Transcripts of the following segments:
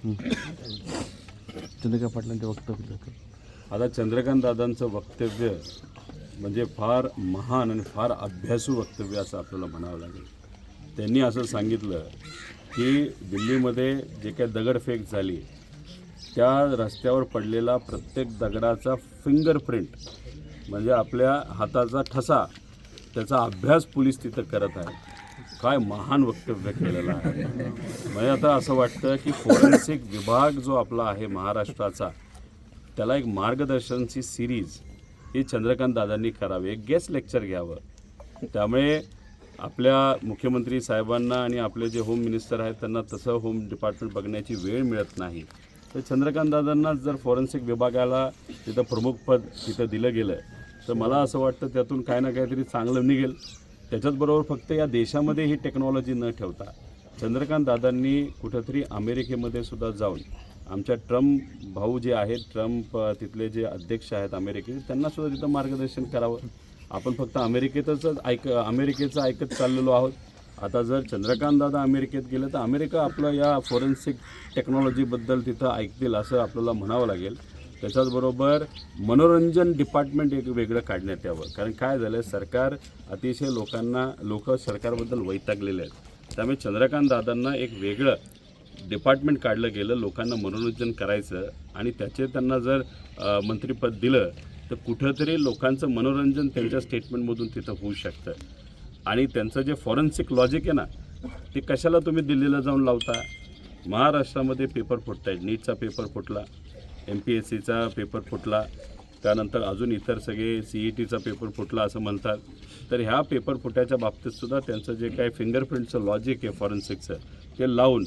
चंद्रकांत पाटलांचे वक्तव्य. आता चंद्रकांत दादांचं वक्तव्य म्हणजे फार महान आणि फार अभ्यासू वक्तव्य असं आपल्याला म्हणावं लागेल. त्यांनी असं सांगितलं की दिल्लीमध्ये जे काही दगडफेक झाली त्या रस्त्यावर पडलेला प्रत्येक दगडाचा फिंगरप्रिंट म्हणजे आपल्या हाताचा ठसा त्याचा अभ्यास पोलीस तिथं करत आहेत. काय महान वक्तव्य केलेलं आहे. म्हणजे आता असं वाटतं की फॉरेन्सिक विभाग जो आपला आहे महाराष्ट्राचा त्याला एक मार्गदर्शनची सिरीज ही चंद्रकांत दादांनी करावी, एक गेस्ट लेक्चर घ्यावं. त्यामुळे आपल्या मुख्यमंत्री साहेबांना आणि आपले जे होम मिनिस्टर आहेत त्यांना तसं होम डिपार्टमेंट बघण्याची वेळ मिळत नाही. तर चंद्रकांत दादांना जर फॉरेन्सिक विभागाला तिथं प्रमुखपद तिथं दिलं गेलं तर मला असं वाटतं त्यातून काही ना काहीतरी चांगलं निघेल. त्याच्याचबरोबर फक्त या देशामध्ये ही टेक्नॉलॉजी न ठेवता चंद्रकांत दादांनी कुठंतरी अमेरिकेमध्ये सुद्धा जाऊन आमच्या ट्रम्प भाऊ जे आहेत ट्रम्प तिथले जे अध्यक्ष आहेत अमेरिकेचे त्यांना सुद्धा तिथं मार्गदर्शन करावं. आपण फक्त अमेरिकेचं ऐकत चाललेलो आहोत. आता जर चंद्रकांत दादा अमेरिकेत गेलं तर अमेरिका आपलं या फॉरेन्सिक टेक्नॉलॉजीबद्दल तिथं ऐकतील असं आपल्याला म्हणावं लागेल. त्याच्याचबरोबर मनोरंजन डिपार्टमेंट एक वेगळं काढण्यात यावं. कारण काय झालं सरकार अतिशय लोक सरकारबद्दल वैतागलेले आहेत. त्यामुळे चंद्रकांत दादांना एक वेगळं डिपार्टमेंट काढलं गेलं लोकांना मनोरंजन करायचं आणि त्यांना जर मंत्रिपद दिलं तर कुठंतरी लोकांचं मनोरंजन त्यांच्या स्टेटमेंटमधून तिथं होऊ शकतं. आणि त्यांचं जे फॉरेन्सिक लॉजिक आहे ना ते कशाला तुम्ही दिल्लीला जाऊन लावता. महाराष्ट्रामध्ये पेपर फुटत आहेत. नीटचा पेपर फुटला, MPSCचा पेपर फुटला, त्यानंतर अजून इतर सगळे CETचा पेपर फुटला असं म्हणतात. तर ह्या पेपर फुटायच्या बाबतीतसुद्धा त्यांचं जे काही फिंगरप्रिंटचं लॉजिक आहे फॉरेन्सिकचं ते लावून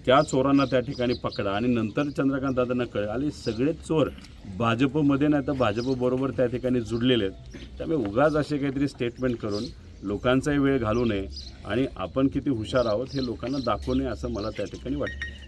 त्या चोरांना त्या ठिकाणी पकडा आणि नंतर चंद्रकांत दादांना कळेल. आणि सगळे चोर भाजपमध्ये नाही तर भाजपबरोबर त्या ठिकाणी जुडलेले आहेत. त्यामुळे उगाच असे काहीतरी स्टेटमेंट करून लोकांचाही वेळ घालू नये आणि आपण किती हुशार आहोत हे लोकांना दाखवू नये असं मला त्या ठिकाणी वाटतं.